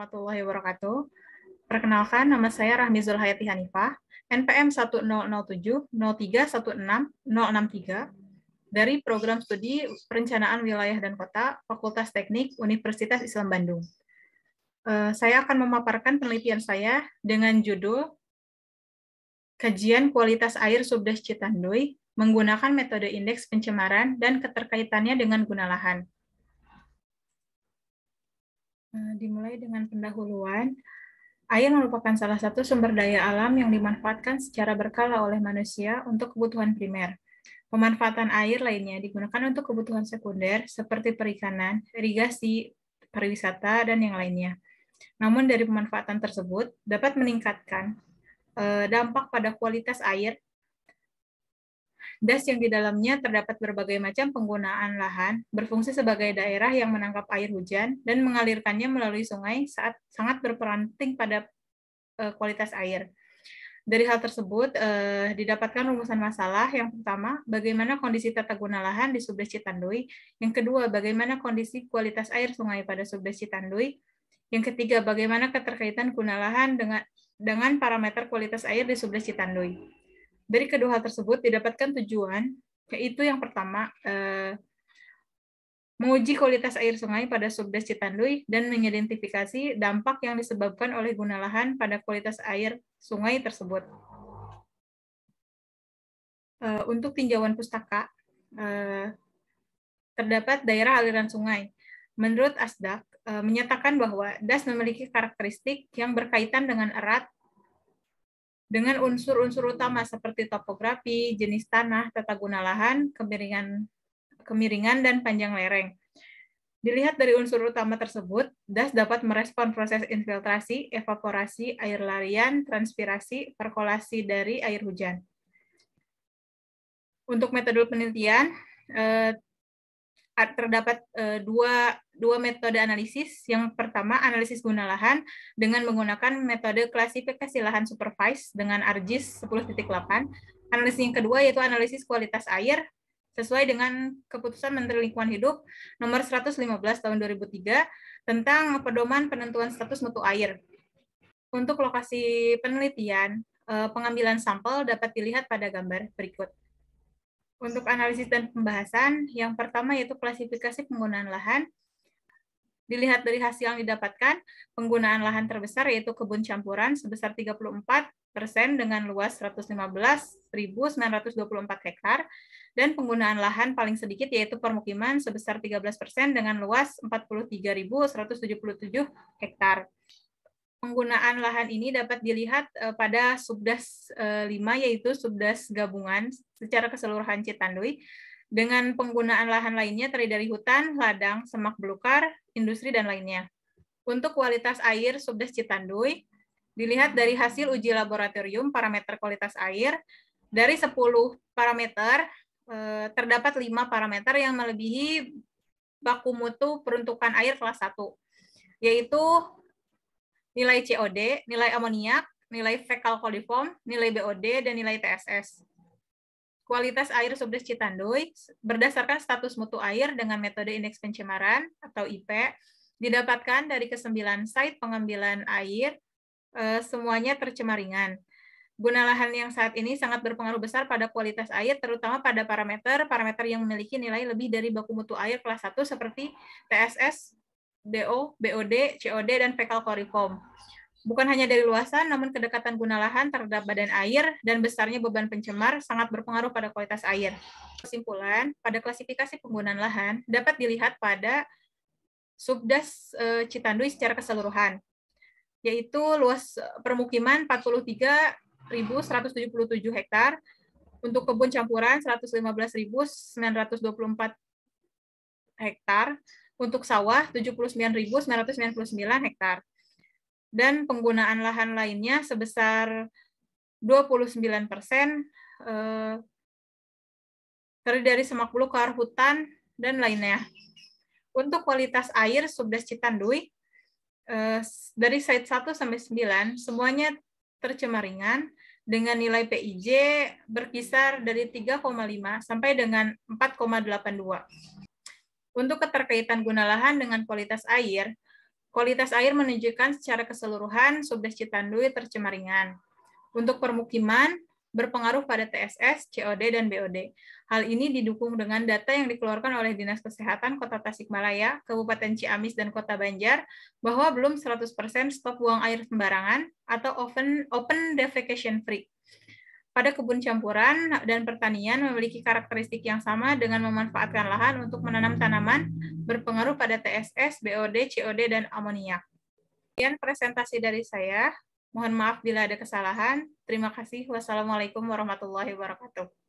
warahmatullahi wabarakatuh. Perkenalkan, nama saya Rahmi Zulhayati Hanifah, NPM 1007-0316-063, dari Program Studi Perencanaan Wilayah dan Kota, Fakultas Teknik, Universitas Islam Bandung. Saya akan memaparkan penelitian saya dengan judul Kajian Kualitas Air Subdas Citanduy menggunakan metode indeks pencemaran dan keterkaitannya dengan guna lahan. Dimulai dengan pendahuluan. Air merupakan salah satu sumber daya alam yang dimanfaatkan secara berkala oleh manusia untuk kebutuhan primer. Pemanfaatan air lainnya digunakan untuk kebutuhan sekunder seperti perikanan, irigasi, pariwisata, dan yang lainnya. Namun dari pemanfaatan tersebut dapat meningkatkan dampak pada kualitas air. Das yang di dalamnya terdapat berbagai macam penggunaan lahan, berfungsi sebagai daerah yang menangkap air hujan dan mengalirkannya melalui sungai saat sangat berperan penting pada kualitas air. Dari hal tersebut, didapatkan rumusan masalah. Yang pertama, bagaimana kondisi tata guna lahan di Subdas Citanduy. Yang kedua, bagaimana kondisi kualitas air sungai pada Subdas Citanduy. Yang ketiga, bagaimana keterkaitan guna lahan dengan parameter kualitas air di Subdas Citanduy. Dari kedua hal tersebut didapatkan tujuan, yaitu yang pertama, menguji kualitas air sungai pada Subdas Citanduy dan mengidentifikasi dampak yang disebabkan oleh guna lahan pada kualitas air sungai tersebut. Untuk tinjauan pustaka, terdapat daerah aliran sungai. Menurut Asdak, menyatakan bahwa DAS memiliki karakteristik yang berkaitan dengan erat dengan unsur-unsur utama seperti topografi, jenis tanah, tata guna lahan, kemiringan, dan panjang lereng. Dilihat dari unsur utama tersebut, DAS dapat merespon proses infiltrasi, evaporasi, air larian, transpirasi, perkolasi dari air hujan. Untuk metode penelitian, terdapat dua metode analisis. Yang pertama, analisis guna lahan dengan menggunakan metode klasifikasi lahan supervised dengan ARGIS 10.8. Analisis yang kedua yaitu analisis kualitas air sesuai dengan keputusan Menteri Lingkungan Hidup nomor 115 tahun 2003 tentang pedoman penentuan status mutu air. Untuk lokasi penelitian, pengambilan sampel dapat dilihat pada gambar berikut. Untuk analisis dan pembahasan, yang pertama yaitu klasifikasi penggunaan lahan. Dilihat dari hasil yang didapatkan, penggunaan lahan terbesar yaitu kebun campuran sebesar 34% dengan luas 115.924 hektar, dan penggunaan lahan paling sedikit yaitu permukiman sebesar 13% dengan luas 43.177 hektar. Penggunaan lahan ini dapat dilihat pada Subdas 5, yaitu Subdas Gabungan secara keseluruhan Citanduy, dengan penggunaan lahan lainnya terdiri dari hutan, ladang, semak belukar, industri, dan lainnya. Untuk kualitas air Subdas Citanduy, dilihat dari hasil uji laboratorium parameter kualitas air, dari 10 parameter, terdapat 5 parameter yang melebihi baku mutu peruntukan air kelas 1, yaitu nilai COD, nilai amoniak, nilai fecal coliform, nilai BOD, dan nilai TSS. Kualitas air Subdas Citanduy berdasarkan status mutu air dengan metode indeks pencemaran atau IP didapatkan dari ke-9 site pengambilan air, semuanya tercemar ringan. Guna lahan yang saat ini sangat berpengaruh besar pada kualitas air, terutama pada parameter yang memiliki nilai lebih dari baku mutu air kelas 1 seperti TSS, DO, BOD, COD, dan fecal coliform. Bukan hanya dari luasan, namun kedekatan guna lahan terhadap badan air dan besarnya beban pencemar sangat berpengaruh pada kualitas air. Kesimpulan, pada klasifikasi penggunaan lahan dapat dilihat pada Subdas Citanduy secara keseluruhan, yaitu luas permukiman 43.177 hektar, untuk kebun campuran 115.924 hektar, untuk sawah 79.999 hektar, dan penggunaan lahan lainnya sebesar 29%, terdiri dari semak belukar, hutan, dan lainnya. Untuk kualitas air Subdas Citanduy, dari site 1 sampai 9, semuanya tercemar ringan dengan nilai PIJ berkisar dari 3,5 sampai dengan 4,82. Untuk keterkaitan guna lahan dengan kualitas air, Kualitas air menunjukkan secara keseluruhan Subdes Citanduy tercemar ringan. Untuk permukiman, berpengaruh pada TSS, COD, dan BOD. Hal ini didukung dengan data yang dikeluarkan oleh Dinas Kesehatan Kota Tasikmalaya, Kabupaten Ciamis, dan Kota Banjar, bahwa belum 100% stop buang air sembarangan atau open defecation free. Pada kebun campuran dan pertanian memiliki karakteristik yang sama dengan memanfaatkan lahan untuk menanam tanaman berpengaruh pada TSS, BOD, COD, dan amoniak. Sekian presentasi dari saya. Mohon maaf bila ada kesalahan. Terima kasih. Wassalamualaikum warahmatullahi wabarakatuh.